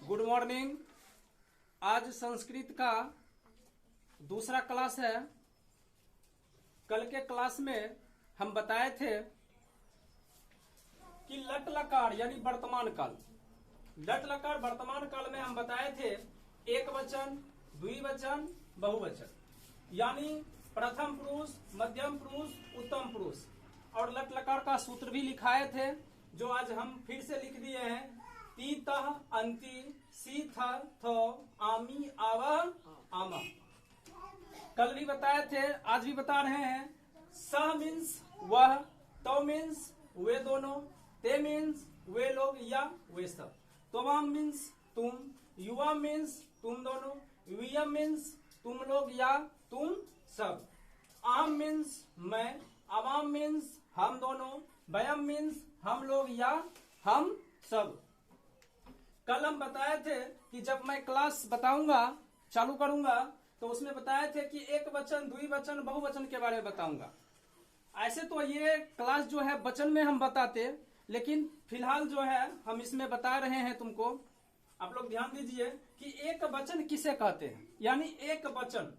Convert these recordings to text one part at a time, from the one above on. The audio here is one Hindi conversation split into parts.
Good morning. आज संस्कृत का दूसरा क्लास है। कल के क्लास में हम बताए थे कि लट लकार यानी वर्तमान काल, लट लकार वर्तमान काल में हम बताए थे एक वचन, द्विवचन, बहुवचन, यानी प्रथम पुरुष, मध्यम पुरुष, उत्तम पुरुष। और लट लकार का सूत्र भी लिखाए थे, जो आज हम फिर से लिख दिए हैं। तीतः अंति सी थो आमी आवह आमा। कल भी बताए थे, आज भी बता रहे हैं। सह मीन्स वह, तो मीन्स वे दोनों, ते मीन्स वे लोग या वे सब, तोवाम मीन्स तुम, युवा मीन्स तुम दोनों, युयम मीन्स तुम लोग या तुम सब, आम मीन्स मैं, अवाम मीन्स हम दोनों, वयम मीन्स हम लोग या हम सब। कल हम बताए थे कि जब मैं क्लास बताऊंगा, चालू करूंगा, तो उसमें बताए थे कि एक वचन, द्विवचन, बहुवचन के बारे में बताऊंगा। ऐसे तो ये क्लास जो है वचन में हम बताते, लेकिन फिलहाल जो है हम इसमें बता रहे हैं तुमको। आप लोग ध्यान दीजिए कि एक वचन किसे कहते हैं, यानी एक वचन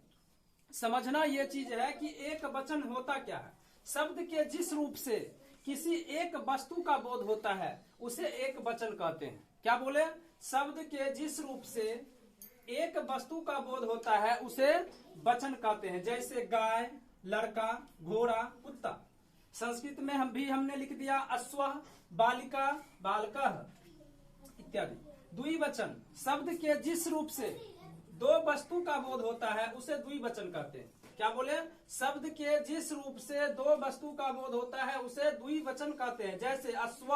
समझना ये चीज है कि एक वचन होता क्या है। शब्द के जिस रूप से किसी एक वस्तु का बोध होता है उसे एक वचन कहते हैं। क्या बोले? शब्द के जिस रूप से एक वस्तु का बोध होता है उसे वचन कहते हैं। जैसे गाय, लड़का, घोड़ा, कुत्ता। संस्कृत में हमने लिख दिया अश्व, बालिका, बालकः इत्यादि। द्विवचन, शब्द के जिस रूप से दो वस्तु का बोध होता है उसे द्विवचन कहते हैं। क्या बोले? शब्द के जिस रूप से दो वस्तु का बोध होता है उसे द्विवचन कहते हैं। जैसे अश्व,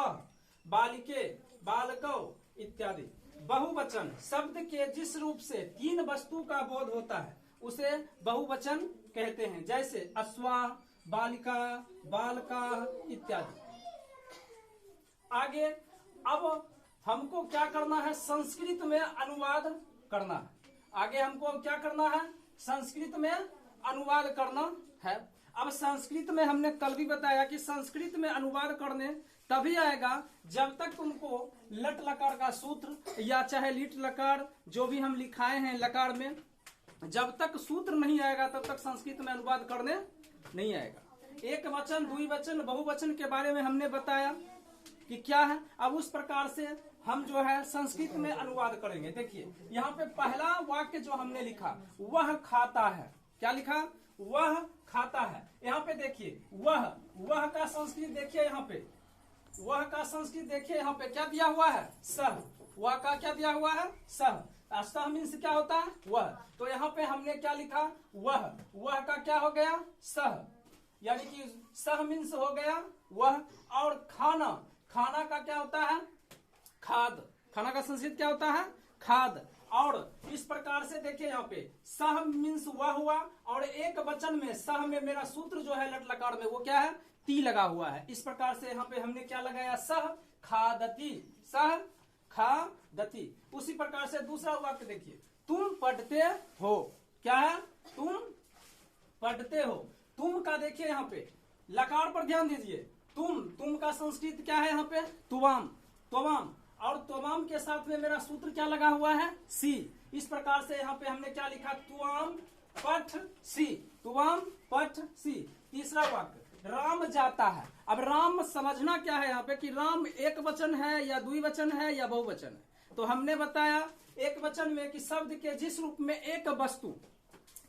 बालिके, बालकौ इत्यादि। बहुवचन, शब्द के जिस रूप से तीन वस्तु का बोध होता है उसे बहुवचन कहते हैं। जैसे अश्वा, बालिका, बालका इत्यादि। आगे अब हमको क्या करना है? संस्कृत में अनुवाद करना है। आगे हमको क्या करना है? संस्कृत में अनुवाद करना है। अब संस्कृत में हमने कल भी बताया कि संस्कृत में अनुवाद करने तभी आएगा जब तक तुमको लट लकार का सूत्र या चाहे लिट लकार जो भी हम लिखाए हैं लकार में, जब तक सूत्र नहीं आएगा तब तक संस्कृत में अनुवाद करने नहीं आएगा। एक वचन, द्विवचन, बहुवचन के बारे में हमने बताया कि क्या है। अब उस प्रकार से हम जो है संस्कृत में अनुवाद करेंगे। देखिए यहाँ पे पहला वाक्य जो हमने लिखा, वह खाता है। क्या लिखा? वह खाता है। यहाँ पे देखिए वह का संस्कृत देखिए, यहाँ पे वह का संस्कृत देखिए, यहाँ पे क्या दिया हुआ है? सह। वह का क्या दिया हुआ है? सह। सह मीन्स क्या होता है? वह। तो यहाँ पे हमने क्या लिखा? वह का क्या हो गया? सह, यानी कि सह मीन्स हो गया वह। और खाना, खाना का क्या होता है? खाद। खाना का संस्कृत क्या होता है? खाद। और इस प्रकार से देखिए यहाँ पे सह मीन्स वह हुआ, और एक वचन में सह में मेरा सूत्र जो है लट लकार में वो क्या है? ती लगा हुआ है। इस प्रकार से यहाँ पे हमने क्या लगाया? सह खादती, सह खादती। उसी प्रकार से दूसरा वाक्य देखिए, तुम पढ़ते हो। क्या है? तुम पढ़ते हो। तुम का देखिए यहाँ पे लकार पर ध्यान दीजिए। तुम का संस्कृत क्या है? यहाँ पे तुवाम, तोवाम। और तोवाम के साथ में मेरा सूत्र क्या लगा हुआ है? सी। इस प्रकार से यहाँ पे हमने क्या लिखा? तुआम पठ सी, तुआम पठ सी। तीसरा वाक्य, राम जाता है। अब राम समझना क्या है यहाँ पे कि राम एक वचन है या द्विवचन है या बहुवचन है। तो हमने बताया एक वचन में कि शब्द के जिस रूप में एक वस्तु,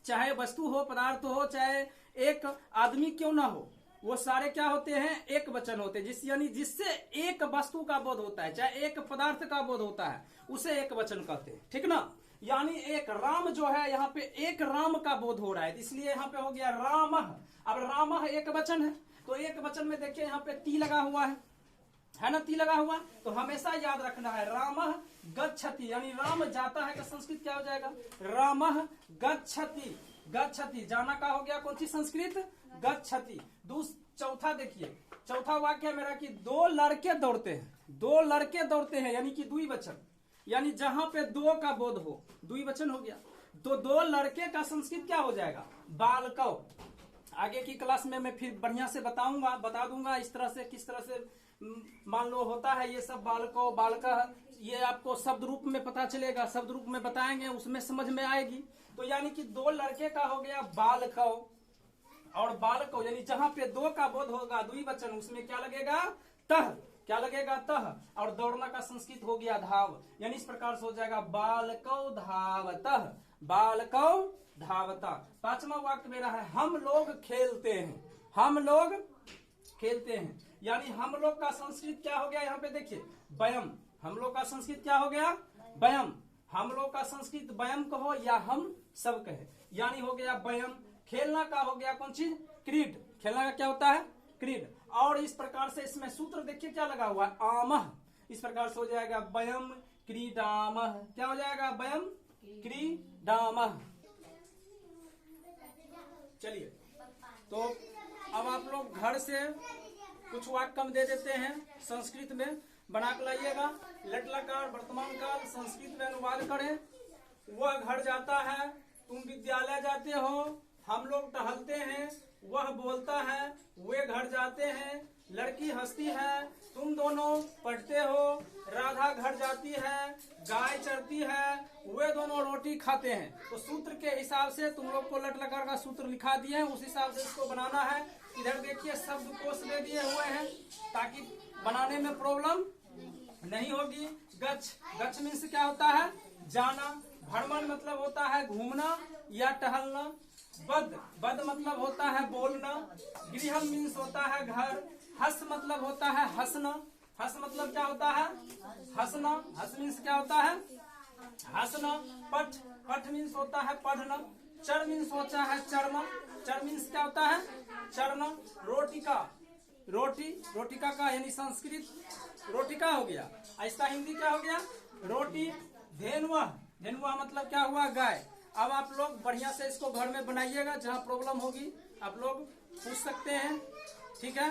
चाहे वस्तु हो, पदार्थ हो, चाहे एक आदमी क्यों ना हो, वो सारे क्या होते हैं? एक वचन होते हैं। यानी जिससे एक वस्तु का बोध होता है, चाहे एक पदार्थ का बोध होता है, उसे एक वचन कहते हैं। ठीक ना? यानी एक राम जो है यहाँ पे एक राम का बोध हो रहा है, इसलिए यहाँ पे हो गया रामः। अब रामः एक वचन है, तो एक वचन में देखिए यहाँ पे ती लगा हुआ है ना? ती लगा हुआ। तो हमेशा याद रखना है रामः गच्छति, यानी राम जाता है का संस्कृत क्या हो जाएगा? रामः गच्छति। गच्छति जाना का हो गया कौन सी संस्कृत? गच्छति। चौथा देखिए, चौथा वाक्य है मेरा कि दो लड़के दौड़ते हैं। दो लड़के दौड़ते हैं यानी कि द्विवचन, यानी जहां पे दो का बोध हो, द्विवचन हो गया। तो दो लड़के का संस्कृत क्या हो जाएगा? बालकौ। आगे की क्लास में मैं फिर बढ़िया से बता दूंगा इस तरह से किस तरह से मान लो होता है ये सब बालको बालका, ये आपको शब्द रूप में पता चलेगा, शब्द रूप में बताएंगे उसमें समझ में आएगी। तो यानी कि दो लड़के का हो गया बालको, और बालको यानी जहां पे दो का बोध होगा द्विवचन, उसमें क्या लगेगा तह, क्या लगेगा तह। और दौड़ना का संस्कृत हो गया धाव, यानी इस प्रकार से हो जाएगा बालको धावतः, बालको धावता। पांचवा वाक्य मेरा है हम लोग खेलते हैं, हम लोग खेलते हैं, यानी हम लोग का संस्कृत क्या हो गया यहाँ पे देखिए वयम, हम लोग का संस्कृत क्या हो गया वयम, हम लोग का संस्कृत वयम कहो या हम सब कहे, यानी हो गया वयम। खेलना का हो गया कौन चीज क्रीड, खेलना का क्या होता है क्रीड। और इस प्रकार से इसमें सूत्र देखिए क्या लगा हुआ है आमह, इस प्रकार से हो जाएगा वयम क्रीडामह, क्या हो जाएगा वयम क्रीडामह। चलिए तो अब आप लोग घर से कुछ वाक्य कम दे देते हैं, संस्कृत में बना के लाइएगा। लट लकार वर्तमान काल संस्कृत में अनुवाद करें। वह घर जाता है, तुम विद्यालय जाते हो, हम लोग टहलते हैं, वह बोलता है, वे घर जाते हैं, लड़की हंसती है, तुम दोनों पढ़ते हो, राधा घर जाती है, गाय चरती है, वे दोनों रोटी खाते हैं। तो सूत्र के हिसाब से तुम लोग को लट लकार का सूत्र लिखा दिए हैं, उस हिसाब से इसको बनाना है। इधर देखिए शब्द कोश दे दिए हुए हैं ताकि बनाने में प्रॉब्लम नहीं होगी। गच्छ, गच्छ मीन्स क्या होता है जाना। भ्रमण मतलब होता है घूमना या टहलना। बद, बद मतलब होता है बोलना। गृह मीन्स होता है घर। हस मतलब होता है हंसना। हस मतलब क्या होता है हंसना। हस मीन्स क्या होता है हंसना। पठ, पठ मीन्स होता है पढ़ना। चर मीन्स होता है चरना। चर मीन्स क्या होता है चरना। रोटिका, रोटी, रोटिका का यानी संस्कृत रोटिका हो गया, इसका हिंदी क्या हो गया रोटी। धेनुआ, धेनुआ मतलब क्या हुआ गाय। अब आप लोग बढ़िया से इसको घर में बनाइएगा, जहाँ प्रॉब्लम होगी आप लोग पूछ सकते हैं, ठीक है।